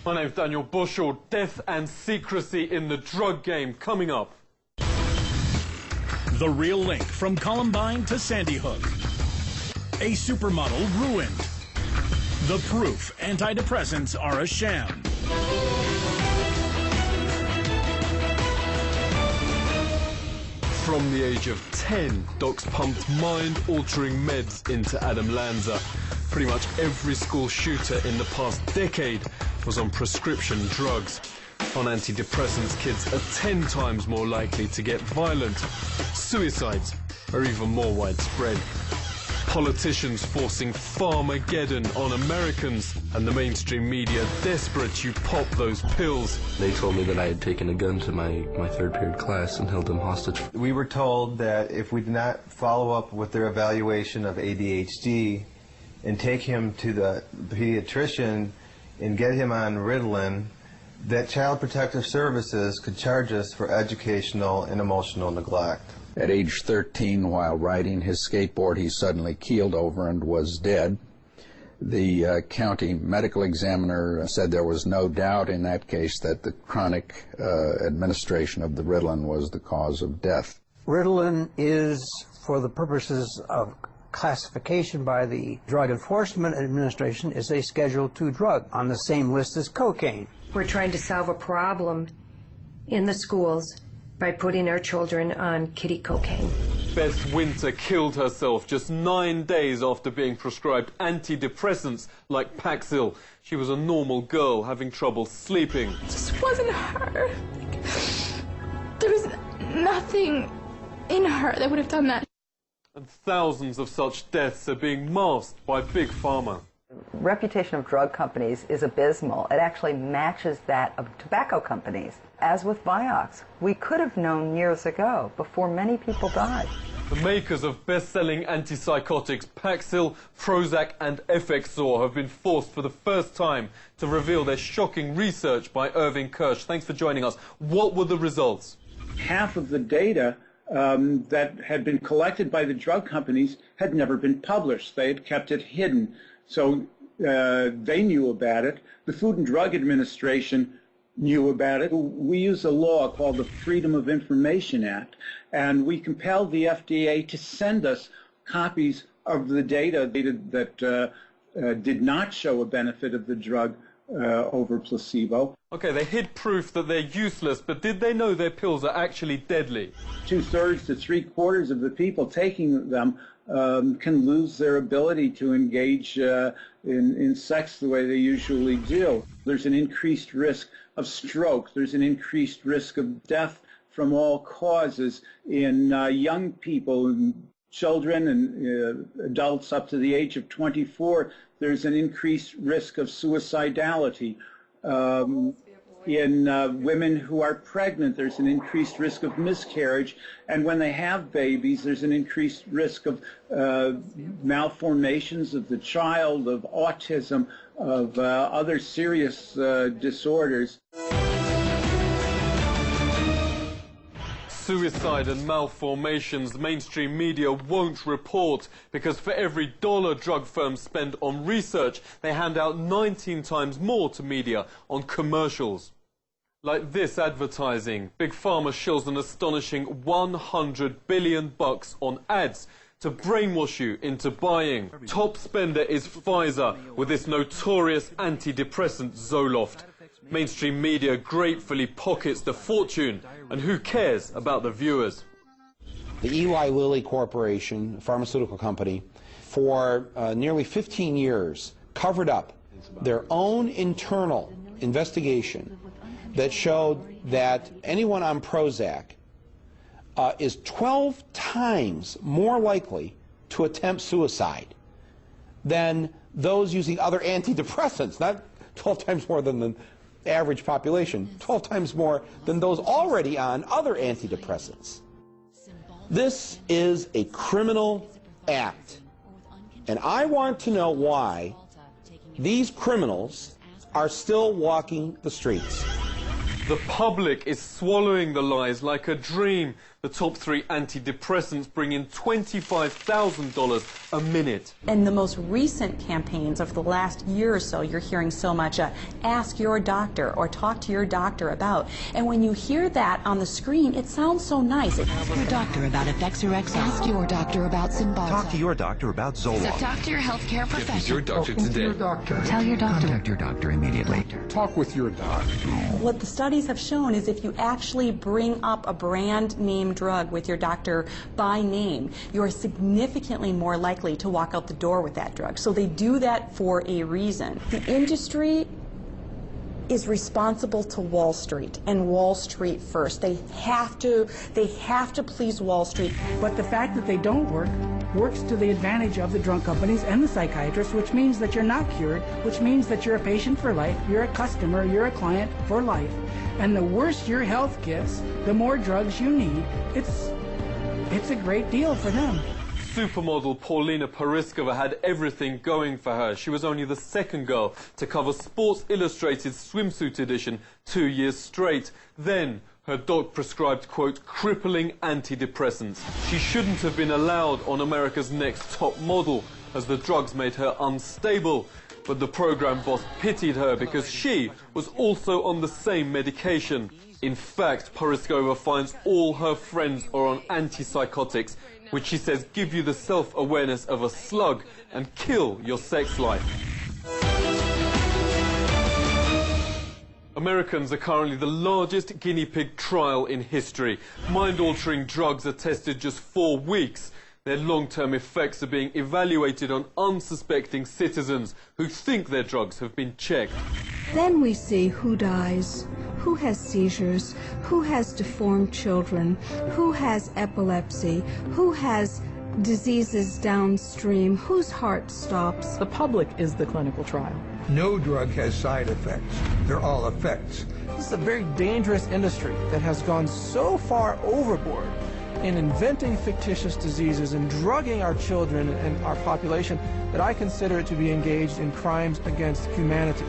My name's Daniel Bushell. Death and secrecy in the drug game coming up. The real link from Columbine to Sandy Hook. A supermodel ruined. The proof antidepressants are a sham. From the age of 10, docs pumped mind-altering meds into Adam Lanza. Pretty much every school shooter in the past decade was on prescription drugs. On antidepressants, kids are 10 times more likely to get violent. Suicides are even more widespread. Politicians forcing Farmageddon on Americans, and the mainstream media desperate you pop those pills. They told me that I had taken a gun to my third period class and held them hostage. We were told that if we did not follow up with their evaluation of ADHD and take him to the pediatrician and get him on Ritalin, that Child Protective Services could charge us for educational and emotional neglect. At age 13, while riding his skateboard, he suddenly keeled over and was dead. The county medical examiner said there was no doubt in that case that the chronic administration of the Ritalin was the cause of death. Ritalin is, for the purposes of classification by the Drug Enforcement Administration, is a Schedule II drug on the same list as cocaine. We're trying to solve a problem in the schools by putting our children on kiddie cocaine. Beth Winter killed herself just 9 days after being prescribed antidepressants like Paxil. She was a normal girl having trouble sleeping. It just wasn't her. There was nothing in her that would have done that. And thousands of such deaths are being masked by Big Pharma. Reputation of drug companies is abysmal. It actually matches that of tobacco companies. As with Vioxx, we could have known years ago, before many people died. The makers of best-selling antipsychotics Paxil, Prozac and Effexor have been forced for the first time to reveal their shocking research by Irving Kirsch. Thanks for joining us. What were the results? Half of the data that had been collected by the drug companies had never been published. They had kept it hidden. So they knew about it. The Food and Drug Administration knew about it. We use a law called the Freedom of Information Act, and we compelled the FDA to send us copies of the data that did not show a benefit of the drug over placebo. Okay, they hid proof that they're useless, but did they know their pills are actually deadly? 2/3 to 3/4 of the people taking them can lose their ability to engage in sex the way they usually do. There's an increased risk of stroke. There's an increased risk of death from all causes in young people, and children and adults up to the age of 24. There's an increased risk of suicidality. In women who are pregnant, there's an increased risk of miscarriage, and when they have babies, there's an increased risk of malformations of the child, of autism, of other serious disorders. Suicide and malformations mainstream media won't report, because for every dollar drug firms spend on research, they hand out 19 times more to media on commercials. Like this advertising, Big Pharma shells an astonishing $100 billion on ads to brainwash you into buying. Top spender is Pfizer with this notorious antidepressant Zoloft. Mainstream media gratefully pockets the fortune, and who cares about the viewers? The Eli Lilly Corporation, a pharmaceutical company, for nearly 15 years covered up their own internal investigation that showed that anyone on Prozac is 12 times more likely to attempt suicide than those using other antidepressants. Not 12 times more than the average population, 12 times more than those already on other antidepressants. This is a criminal act, and I want to know why these criminals are still walking the streets. The public is swallowing the lies like a dream. The The top 3 antidepressants bring in $25,000 a minute. In the most recent campaigns of the last year or so, you're hearing so much, ask your doctor or talk to your doctor about. And when you hear that on the screen, it sounds so nice. Ask your doctor about Effexor. Ask your doctor about Cymbalta. Talk to your doctor about Zoloft. So talk to your healthcare professional. Get your doctor today. Tell your doctor. Contact your doctor immediately. Talk with your doctor. What the studies have shown is if you actually bring up a brand name drug with your doctor by name, you're significantly more likely to walk out the door with that drug. So they do that for a reason. The industry is responsible to Wall Street, and Wall Street first. They have to please Wall Street. But the fact that they don't works to the advantage of the drug companies and the psychiatrists, which means that you're not cured, which means that you're a patient for life, you're a customer, you're a client for life. And the worse your health gets, the more drugs you need. It's a great deal for them. Supermodel Paulina Pariskova had everything going for her. She was only the second girl to cover Sports Illustrated's swimsuit edition 2 years straight. Then her doc prescribed, quote, crippling antidepressants. She shouldn't have been allowed on America's Next Top Model, as the drugs made her unstable. But the program boss pitied her because she was also on the same medication. In fact, Pariskova finds all her friends are on antipsychotics, which she says give you the self-awareness of a slug and kill your sex life. Americans are currently the largest guinea pig trial in history. Mind-altering drugs are tested just 4 weeks. Their long-term effects are being evaluated on unsuspecting citizens who think their drugs have been checked. Then we see who dies, who has seizures, who has deformed children, who has epilepsy, who has diseases downstream, whose heart stops. The public is the clinical trial. No drug has side effects. They're all effects. This is a very dangerous industry that has gone so far overboard in inventing fictitious diseases and drugging our children and our population that I consider it to be engaged in crimes against humanity.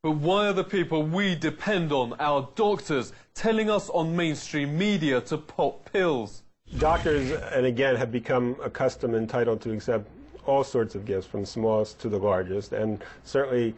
But why are the people we depend on, our doctors, telling us on mainstream media to pop pills? Doctors, and again, have become accustomed and entitled to accept all sorts of gifts, from the smallest to the largest, and certainly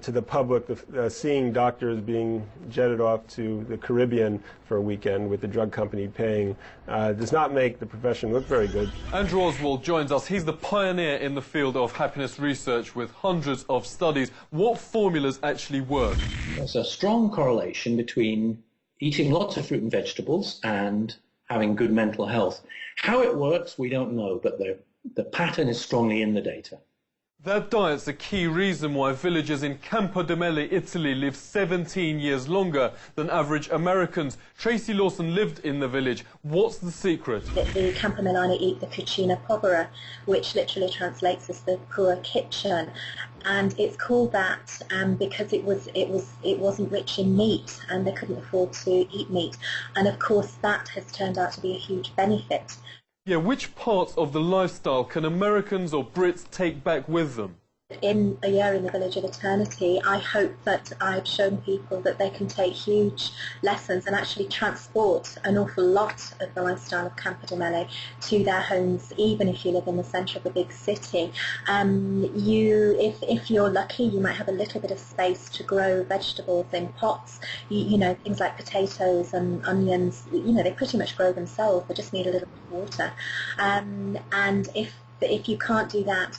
to the public, seeing doctors being jetted off to the Caribbean for a weekend with the drug company paying does not make the profession look very good. Andrew Oswald joins us. He's the pioneer in the field of happiness research with hundreds of studies. What formulas actually work? There's a strong correlation between eating lots of fruit and vegetables and having good mental health. How it works, we don't know, but the pattern is strongly in the data. That diet's a key reason why villagers in Campodello, Italy live 17 years longer than average Americans. Tracy Lawson lived in the village. What's the secret? The Campodello eat the cucina povera, which literally translates as the poor kitchen. And it's called that because it wasn't rich in meat and they couldn't afford to eat meat. And of course that has turned out to be a huge benefit. Yeah, which parts of the lifestyle can Americans or Brits take back with them? In a year in the Village of Eternity, I hope that I've shown people that they can take huge lessons and actually transport an awful lot of the lifestyle of Campodello to their homes, even if you live in the centre of a big city. If you're lucky, you might have a little bit of space to grow vegetables in pots. You know, things like potatoes and onions, you know, they pretty much grow themselves. They just need a little bit of water. And if you can't do that,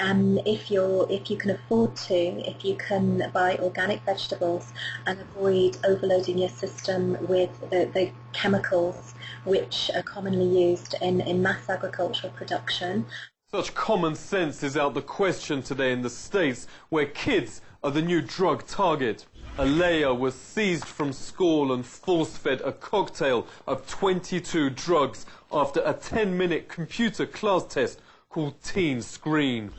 if you can afford to, if you can buy organic vegetables and avoid overloading your system with the chemicals which are commonly used in mass agricultural production. Such common sense is out the question today in the States, where kids are the new drug target. Alea was seized from school and force-fed a cocktail of 22 drugs after a 10-minute computer class test called Teen Screen.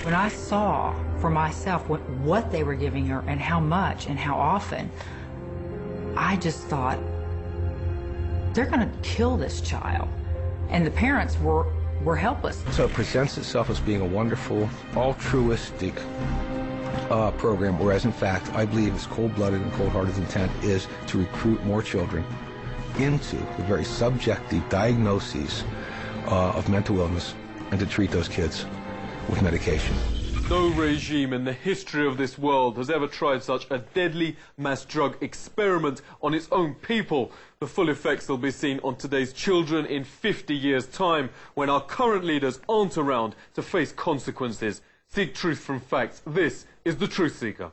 When I saw for myself what they were giving her and how much and how often, I just thought, they're going to kill this child. And the parents were helpless. So it presents itself as being a wonderful, altruistic program, whereas in fact, I believe its cold-blooded and cold-hearted intent is to recruit more children into the very subjective diagnoses of mental illness and to treat those kids with medication. No regime in the history of this world has ever tried such a deadly mass drug experiment on its own people. The full effects will be seen on today's children in 50 years' time, when our current leaders aren't around to face consequences. Seek truth from facts. This is the Truth Seeker.